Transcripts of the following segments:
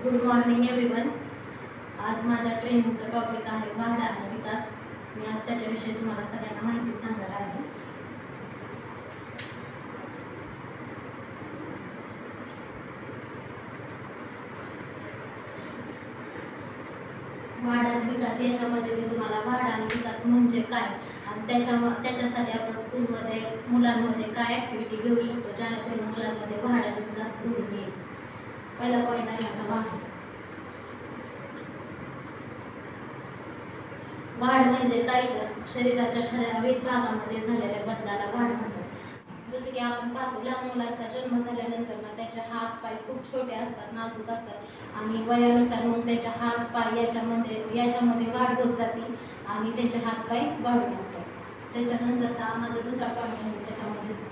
Good morning everyone. आज माझ्या ट्रेनिंगचा topic आहे वाढ आणि विकास. मी आज त्याच्याविषयी तुम्हाला सगळ्यांना माहिती सांगणार आहे. वाढ आणि विकास याच्यामध्ये मी तुम्हाला वाढ आणि विकास म्हणजे काय आणि त्याच्यासाठी आपण स्कूलमध्ये मुलांमध्ये काय ॲक्टिव्हिटी घेऊ शकतो जेणेकरून मुलांमध्ये वाढ आणि विकास घडून येईल. पहिला पॉईंट आहे आता वाढ म्हणजे काय तर शरीराच्या ठराविक भागामध्ये झालेल्या बदलाला वाढ म्हणतात. जसे की आपण पाहतो लहान मुलांचा जन्म झाल्यानंतर ना त्याचे हात पाय खूप छोटे असतात, नाजूक असतात आणि वयानुसार मग त्याचे हात पाय याच्यामध्ये वाढ होत जाते आणि त्याचे हात पाय वाढू लागतात. त्याच्यानंतरचा माझा दुसरा पॉईंट आहे त्याच्यामध्ये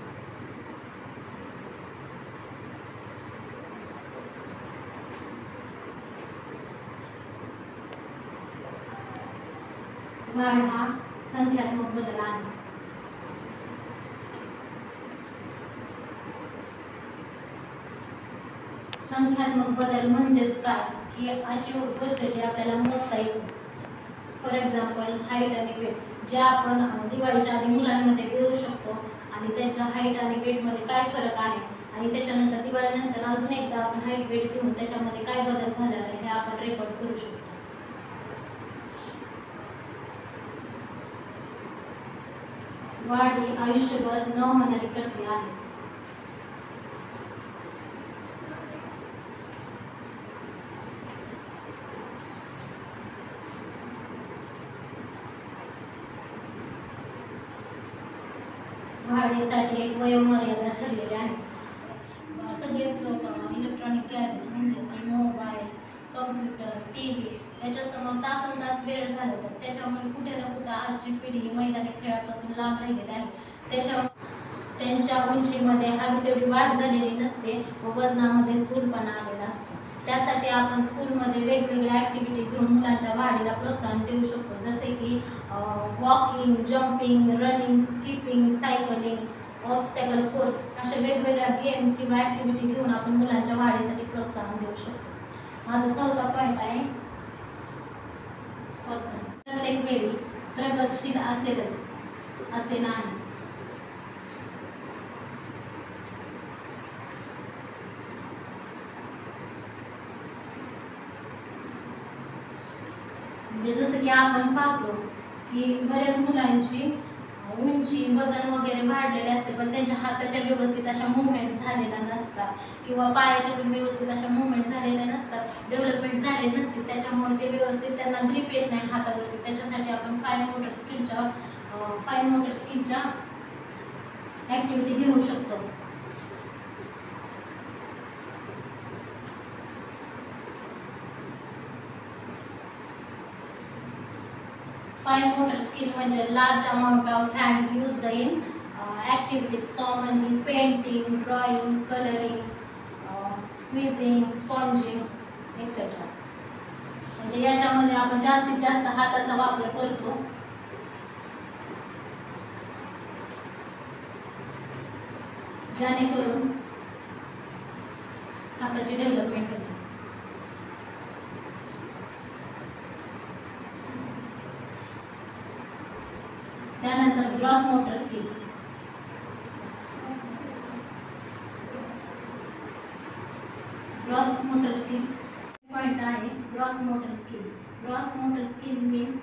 वाढ हा संख्यात्मक बदल आहे. संख्यात्मक बदल म्हणजेच काय की अशी गोष्ट जी आपल्याला मोजता येते. फॉर एक्झाम्पल हाईट आणि वेट जे आपण दिवाळीच्या आधी मुलांमध्ये घेऊ शकतो आणि त्यांच्या हाईट आणि वेटमध्ये काय फरक आहे आणि त्याच्यानंतर दिवाळीनंतर अजून एकदा आपण हाईट वेट घेऊन त्याच्यामध्ये काय बदल झालेला आहे हे आपण रेकॉर्ड करू शकतो. वाढ ही आयुष्यभर न होणारी प्रक्रिया आहे. वाढीसाठी एक वयोमर्यादा ठरलेली आहे. सगळेच लोक इलेक्ट्रॉनिक गॅजेट म्हणजेच मोबाईल, कम्प्युटर, TV याच्यासमोर तासनतास वेळ घालवतात. त्याच्यामुळे कुठे ना कुठे आजची पिढी ही मैदानी खेळापासून लांब राहिलेली आहे. त्यांच्या उंचीमध्ये हवी तेवढी वाढ झालेली नसते व वजनामध्ये स्थूलपणा आलेला असतो. त्यासाठी आपण स्कूलमध्ये वेगवेगळ्या ॲक्टिव्हिटी घेऊन मुलांच्या वाढीला प्रोत्साहन देऊ शकतो. जसे की walking, jumping, running, skipping, cycling, obstacle course अशा वेगवेगळ्या गेम किंवा ॲक्टिव्हिटी घेऊन आपण मुलांच्या वाढीसाठी प्रोत्साहन देऊ शकतो. माझा चौथा पॉईंट आहे प्रत्येक वेळी प्रगतशील असेलच असे नाही. म्हणजे जसं की आपण पाहतो की बऱ्याच मुलांची उंची वजन वगैरे वाढलेले असते पण त्यांच्या हाताच्या व्यवस्थित अशा मुवमेंट झालेल्या नसतात किंवा पायाच्या पण व्यवस्थित अशा मुवमेंट झालेल्या नसतात, डेव्हलपमेंट झालेली नसते. त्याच्यामुळे ते व्यवस्थित त्यांना ग्रिप येत नाही हातावरती. त्याच्यासाठी आपण फाईन मोटर स्किलच्या ॲक्टिव्हिटी घेऊ शकतो. Fine motor skill म्हणजे large amount of hands used in activities commonly painting, drawing, coloring, squeezing, sponging, etc. म्हणजे याच्यामध्ये आपण जास्तीत जास्त हाताचा वापर करतो. जेणेकरून हाताची डेव्हलपमेंट होते. त्यानंतर gross motor skill. Gross motor skill point आहे gross motor skill. Gross motor skill mean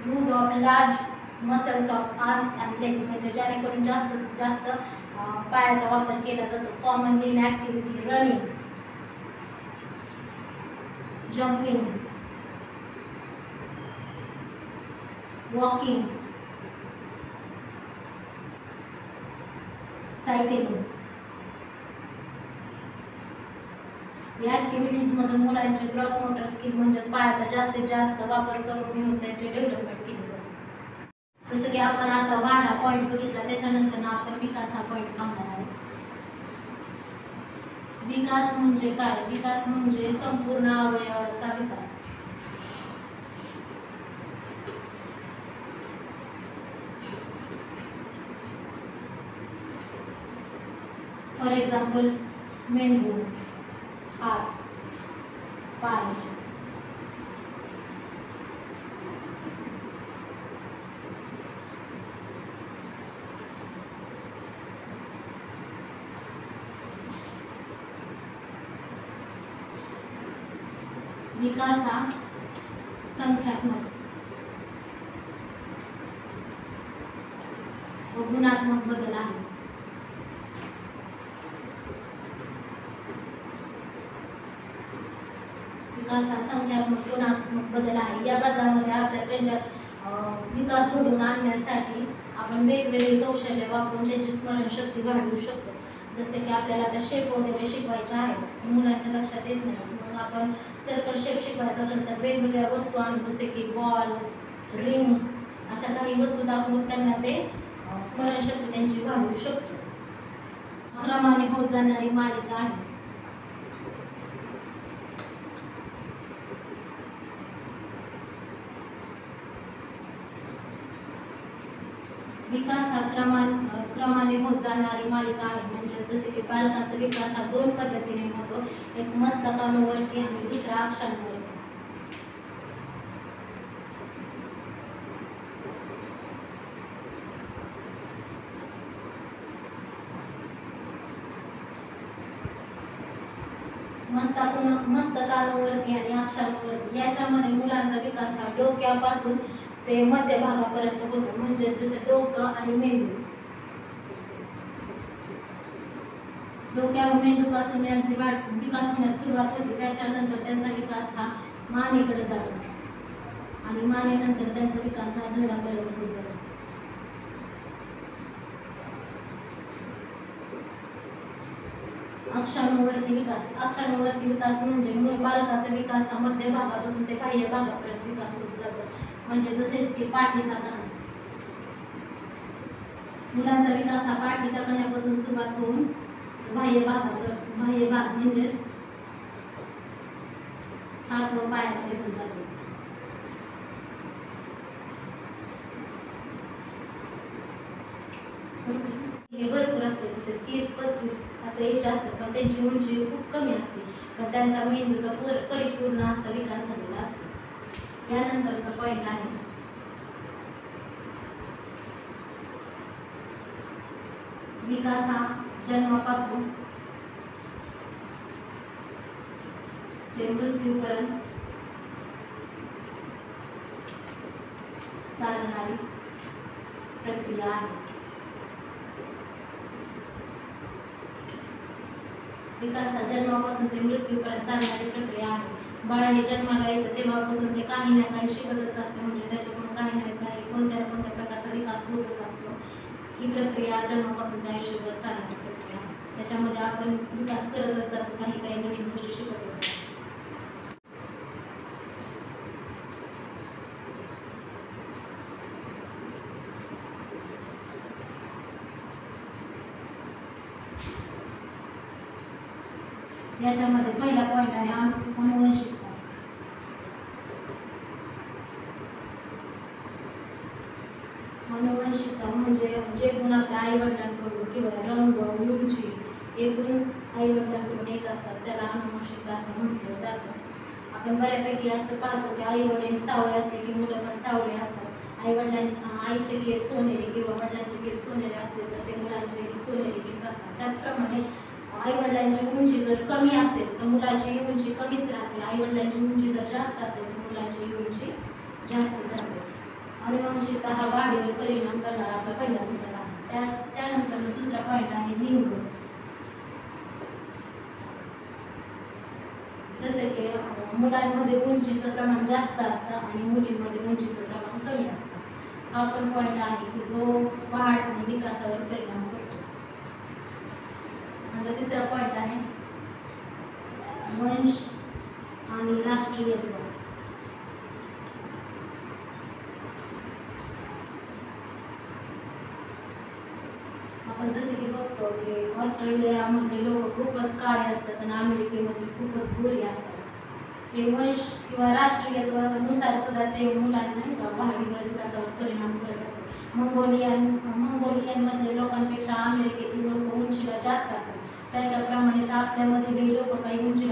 use of large muscles of arms and legs म्हणजे जेणेकरून जास्तीत जास्त पायाचा वापर केला जातो. Commonly in activity running, jumping, walking, cycling या ॲक्टिव्हिटीजमधून मुलांचे ग्रॉस मोटर स्किल म्हणजे पायाचा जास्तीत जास्त वापर करून घेऊन त्यांची डेव्हलपमेंट केली जाते. जसं की आपण आता वाढ हा पॉईंट बघितला त्याच्यानंतर आपण विकास हा पॉईंट पाहणार आहे. विकास म्हणजे काय? विकास म्हणजे संपूर्ण अवयवाचा विकास. फॉर एक्झाम्पल मेंदू, हात, पाय, विकास हा संख्यात्मक व गुणात्मक बदल आहे. विकास हा संख्यात्मक गुणात्मक बदल आहे. या बदलामध्ये आपल्या त्यांच्यात विकास घडवून आणण्यासाठी आपण वेगवेगळी कौशल्य वापरून त्यांची स्मरणशक्ती वाढवू शकतो. जसे की आपल्याला आता शेप वगैरे शिकवायचे आहेत, मुलांच्या लक्षात येत नाही, मग आपण सर्कल शेप शिकवायचा असेल तर वेगवेगळ्या वस्तू आणून जसे की बॉल, रिंग अशा काही वस्तू दाखवून त्यांना ते स्मरणशक्ती त्यांची वाढवू शकतो. क्रमाने होत जाणारी मालिका आहे. विकास हा क्रमाने होत जाणारी मालिका आहे. म्हणजे जसे की बालकांचा विकास हा दोन पद्धतीने होतो, एक मस्तकानुवरती आणि दुसरा अक्षांवरती. मस्तकानुवरती आणि अक्षांवरती याच्यामध्ये मुलांचा विकास हा डोक्यापासून ते मध्य भागापर्यंत होतो. म्हणजे जसं डोकं आणि मेंदू, डोक्या व मेंदूपासून यांची विकास होण्यास सुरुवात होते. त्याच्यानंतर त्यांचा विकास हा मानेकडे जातो आणि मानेनंतर त्यांचा विकास हा धडापर्यंत होत जातो. अक्षांवरती विकास म्हणजे मूळ बालकाचा विकास हा मध्य भागापासून ते बाह्य भागापर्यंत विकास होत जातो. म्हणजे जसेच की पाठीचा कणा, मुलांचा विकास हा पाठीच्या कण्यापासून सुरुवात होऊन बाह्य भाग म्हणजेच हात व पायामध्ये होत जातो. हे भरपूर असते, जसे 30-35 असे एज असतात, पण त्यांची उंची खूप कमी असते, पण त्यांचा मेंदूचा परिपूर्ण असा विकास झालेला असतो. यानंतरचा पॉईंट आहे विकास हा जन्मापासून ते मृत्यूपर्यंत चालणारी प्रक्रिया आहे. विकास हा जन्मापासून ते मृत्यूपर्यंत चालणारी प्रक्रिया आहे. बाळ हे जन्माला येतं तेव्हापासून ते काही ना काही शिकतच असते, म्हणजे त्याच्याकडून काही ना काही कोणत्या ना कोणत्या प्रकारचा विकास होतच असतो. ही प्रक्रिया जन्मापासून ते आयुष्यभर चालणारी प्रक्रिया आहे. त्याच्यामध्ये आपण विकास करतच जातो, काही काही नवीन गोष्टी शिकतच जातो. याच्यामध्ये पहिला पॉईंट आहे अनुवंशिकता. अनुवंशिकता म्हणजे जे गुण आपल्या आई वडिलांकडून किंवा रंग, उंची हे गुण आई वडिलांकडून येत असतात त्याला अनुवंशिकता असं म्हटलं जातं. आपण बऱ्यापैकी असं पाहतो की आई वडील सावळे असते की मुलं पण सावळे असतात. आईचे केस सोनेरी किंवा वडिलांचे केस सोनेरी असले तर ते मुलांचे सोनेरी केस असतात. त्याचप्रमाणे आई वडिलांची उंची जर कमी असेल तर मुलाची उंची कमीच राहते. आई वडिलांची उंची जर जास्त असेल तर मुलाची उंची जास्त राहते. अनुवंशिकता हा वाढीवर परिणाम करणारा आपला पहिला घटक आहे. त्यानंतर दुसरा पॉईंट आहे लिंग. जसे की मुलांमध्ये उंचीचं प्रमाण जास्त असतं आणि मुलींमध्ये उंचीचं प्रमाण कमी असतं. हा पण पॉईंट आहे की जो वाढ आणि विकासावर परिणाम करतो. माझा तिसरा पॉईंट आहे वंश आणि राष्ट्रीयत्व. आपण जसे की बघतो की ऑस्ट्रेलियामधले लोक खूपच काळे असतात आणि अमेरिकेमध्ये खूपच गोरी असतात. हे वंश किंवा राष्ट्रीयत्वानुसार सुद्धा ते मुलांच्या वाढीवर विकासावर परिणाम करत असतात. मंगोलियनमधले लोकांपेक्षा अमेरिकेतील लोक उंचीला जास्त असतात. त्याच्याप्रमाणेच आपल्यामध्ये लोक काही उंचीला